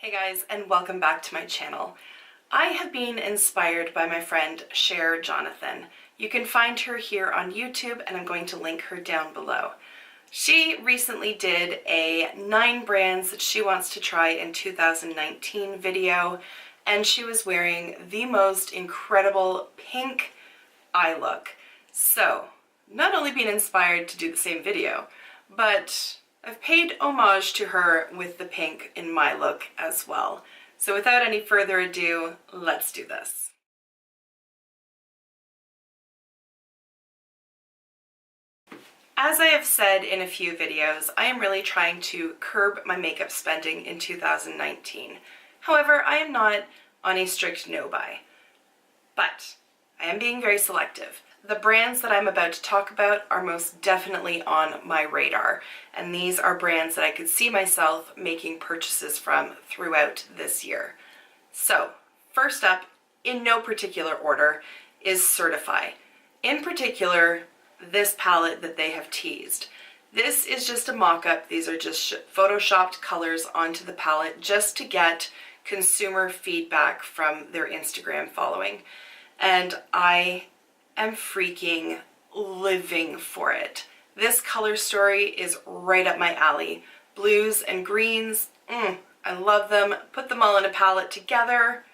Hey guys, and welcome back to my channel. I have been inspired by my friend Cher Jonathan. You can find her here on YouTube and I'm going to link her down below. She recently did a 9 brands that she wants to try in 2019 video, and she was wearing the most incredible pink eye look. So, not only being inspired to do the same video, but I've paid homage to her with the pink in my look as well. So without any further ado, let's do this. As I have said in a few videos, I am really trying to curb my makeup spending in 2019. However, I am not on a strict no-buy, but I am being very selective. The brands that I'm about to talk about are most definitely on my radar, and these are brands that I could see myself making purchases from throughout this year. So, first up, in no particular order, is Certify. In particular, this palette that they have teased. This is just a mock-up. These are just photoshopped colors onto the palette just to get consumer feedback from their Instagram following. And I am freaking living for it. This color story is right up my alley. Blues and greens, I love them. Put them all in a palette together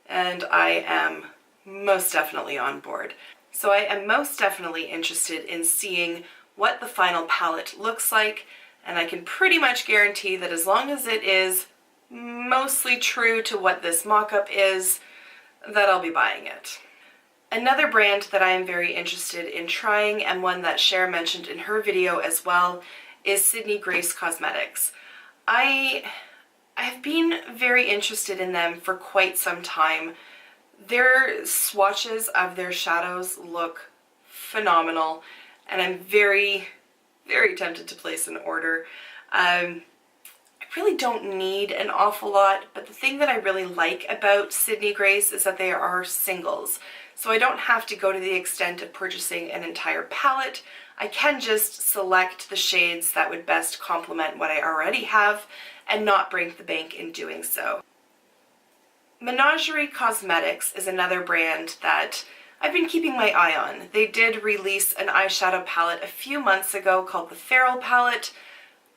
and I am most definitely on board. So I am most definitely interested in seeing what the final palette looks like, and I can pretty much guarantee that as long as it is mostly true to what this mock-up is, that I'll be buying it. Another brand that I am very interested in trying, and one that Cher mentioned in her video as well, is Sydney Grace Cosmetics. I have been very interested in them for quite some time. Their swatches of their shadows look phenomenal, and I'm very, very tempted to place an order. I really don't need an awful lot, but the thing that I really like about Sydney Grace is that they are singles. So I don't have to go to the extent of purchasing an entire palette. I can just select the shades that would best complement what I already have and not break the bank in doing so. Menagerie Cosmetics is another brand that I've been keeping my eye on. They did release an eyeshadow palette a few months ago called the Feral palette.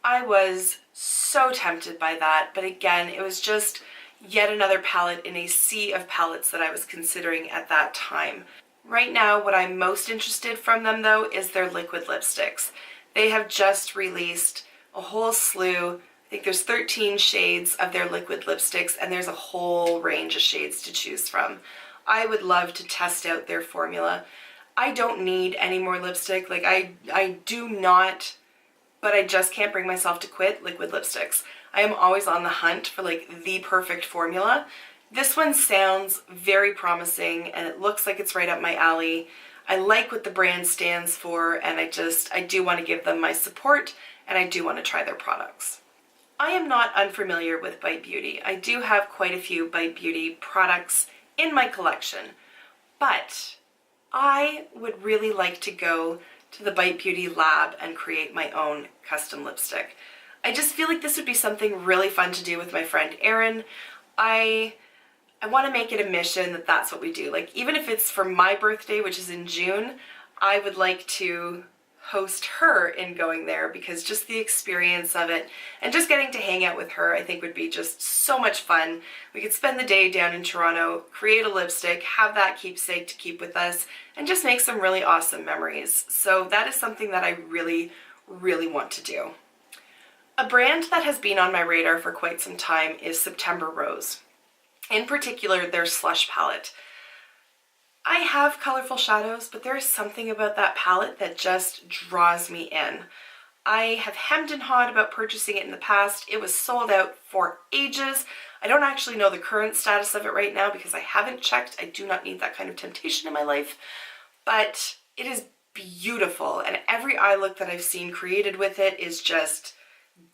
I was so tempted by that, but again, it was just yet another palette in a sea of palettes that I was considering at that time. Right now, what I'm most interested from them though is their liquid lipsticks. They have just released a whole slew. I think there's 13 shades of their liquid lipsticks, and there's a whole range of shades to choose from. I would love to test out their formula. I don't need any more lipstick. Like I do not, but I just can't bring myself to quit liquid lipsticks. I am always on the hunt for like the perfect formula. This one sounds very promising and it looks like it's right up my alley. I like what the brand stands for, and I do want to give them my support, and I do want to try their products. I am not unfamiliar with Bite Beauty. I do have quite a few Bite Beauty products in my collection, but I would really like to go to the Bite Beauty lab and create my own custom lipstick. I just feel like this would be something really fun to do with my friend Erin. I want to make it a mission that that's what we do. Like, even if it's for my birthday, which is in June, I would like to host her in going there, because just the experience of it and just getting to hang out with her I think would be just so much fun. We could spend the day down in Toronto, create a lipstick, have that keepsake to keep with us, and just make some really awesome memories. So that is something that I really, really want to do. A brand that has been on my radar for quite some time is September Rose. In particular, their Slush palette. I have colorful shadows, but there is something about that palette that just draws me in. I have hemmed and hawed about purchasing it in the past. It was sold out for ages. I don't actually know the current status of it right now because I haven't checked. I do not need that kind of temptation in my life, but it is beautiful, and every eye look that I've seen created with it is just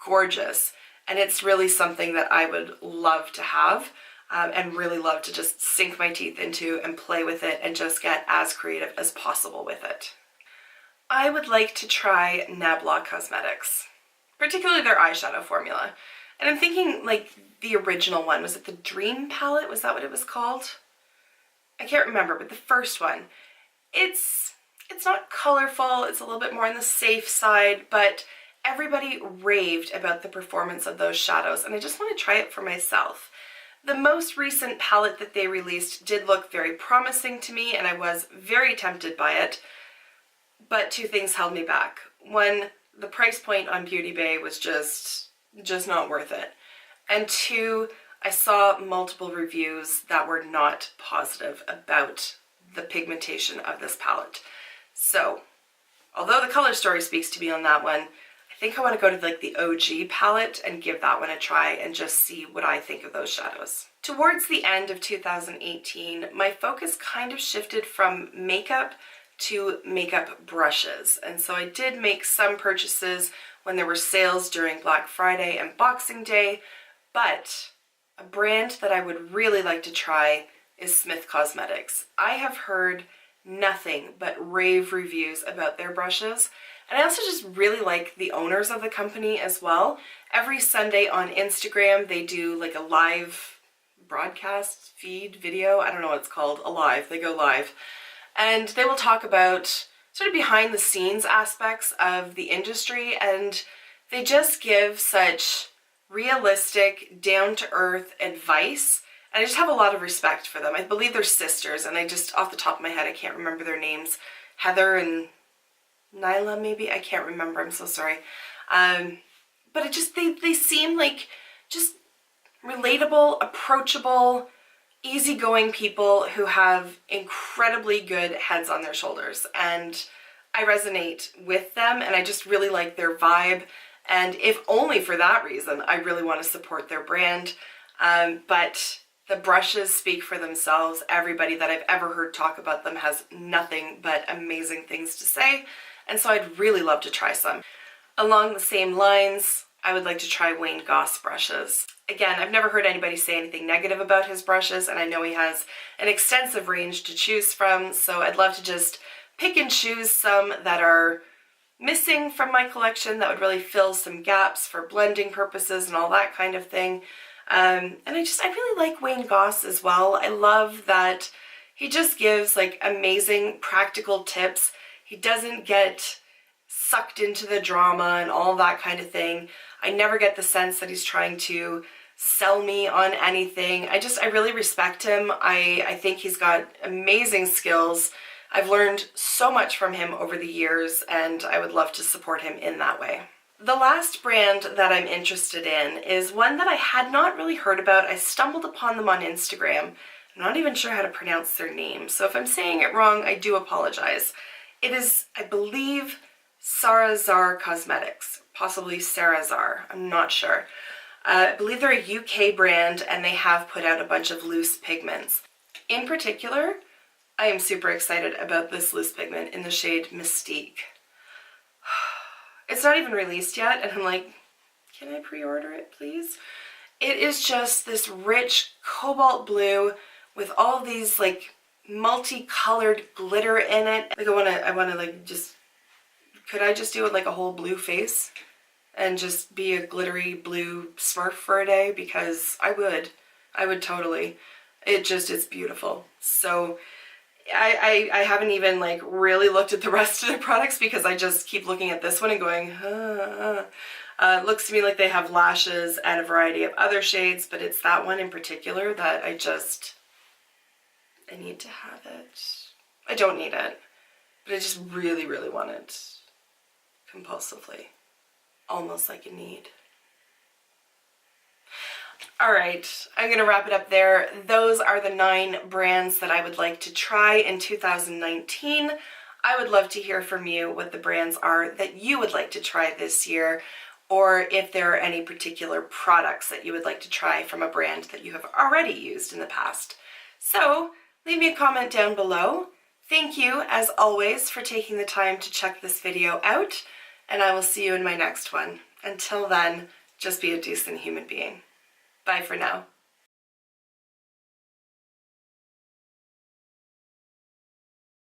gorgeous, and it's really something that I would love to have. And really love to just sink my teeth into and play with it and just get as creative as possible with it. I would like to try Nabla Cosmetics, particularly their eyeshadow formula. And I'm thinking like the original one. Was it the Dream palette? Was that what it was called? I can't remember, but the first one. It's not colorful, it's a little bit more on the safe side, but everybody raved about the performance of those shadows, and I just want to try it for myself. The most recent palette that they released did look very promising to me, and I was very tempted by it, but two things held me back. One, the price point on Beauty Bay was just not worth it. And two, I saw multiple reviews that were not positive about the pigmentation of this palette. So, although the color story speaks to me on that one, I think I want to go to like the OG palette and give that one a try and just see what I think of those shadows. Towards the end of 2018, my focus kind of shifted from makeup to makeup brushes. And so I did make some purchases when there were sales during Black Friday and Boxing Day, but a brand that I would really like to try is Smith Cosmetics. I have heard nothing but rave reviews about their brushes, and I also just really like the owners of the company as well. Every Sunday on Instagram they do like a live broadcast feed video, I don't know what it's called, they go live, and they will talk about sort of behind the scenes aspects of the industry, and they just give such realistic, down-to-earth advice, and I just have a lot of respect for them. I believe they're sisters, and I just, off the top of my head, I can't remember their names. Heather and Nyla, maybe? I can't remember, I'm so sorry. But it just, they seem like just relatable, approachable, easygoing people who have incredibly good heads on their shoulders, and I resonate with them, and I just really like their vibe. And if only for that reason, I really want to support their brand. But the brushes speak for themselves. Everybody that I've ever heard talk about them has nothing but amazing things to say. And so I'd really love to try some. Along the same lines, I would like to try Wayne Goss brushes. Again, I've never heard anybody say anything negative about his brushes, and I know he has an extensive range to choose from. So I'd love to just pick and choose some that are missing from my collection that would really fill some gaps for blending purposes and all that kind of thing. And I really like Wayne Goss as well. I love that he just gives like amazing practical tips. He doesn't get sucked into the drama and all that kind of thing. I never get the sense that he's trying to sell me on anything. I really respect him. I think he's got amazing skills. I've learned so much from him over the years, and I would love to support him in that way. The last brand that I'm interested in is one that I had not really heard about. I stumbled upon them on Instagram. I'm not even sure how to pronounce their name, so if I'm saying it wrong, I do apologize. It is, I believe, Sarazar Cosmetics, possibly Sarazar, I'm not sure. I believe they're a UK brand, and they have put out a bunch of loose pigments. In particular, I am super excited about this loose pigment in the shade Mystique. It's not even released yet, and I'm like, can I pre-order it, please? It is just this rich cobalt blue with all these like multicolored glitter in it. Like I wanna like just, could I just do it like a whole blue face and just be a glittery blue Smurf for a day? Because I would totally. It's beautiful. So I haven't even like really looked at the rest of their products because I just keep looking at this one and going, it looks to me like they have lashes and a variety of other shades, but it's that one in particular that I need to have it. I don't need it, but I just really, really want it compulsively, almost like a need. Alright, I'm going to wrap it up there. Those are the 9 brands that I would like to try in 2019. I would love to hear from you what the brands are that you would like to try this year, or if there are any particular products that you would like to try from a brand that you have already used in the past. So, leave me a comment down below. Thank you, as always, for taking the time to check this video out, and I will see you in my next one. Until then, just be a decent human being. Bye for now.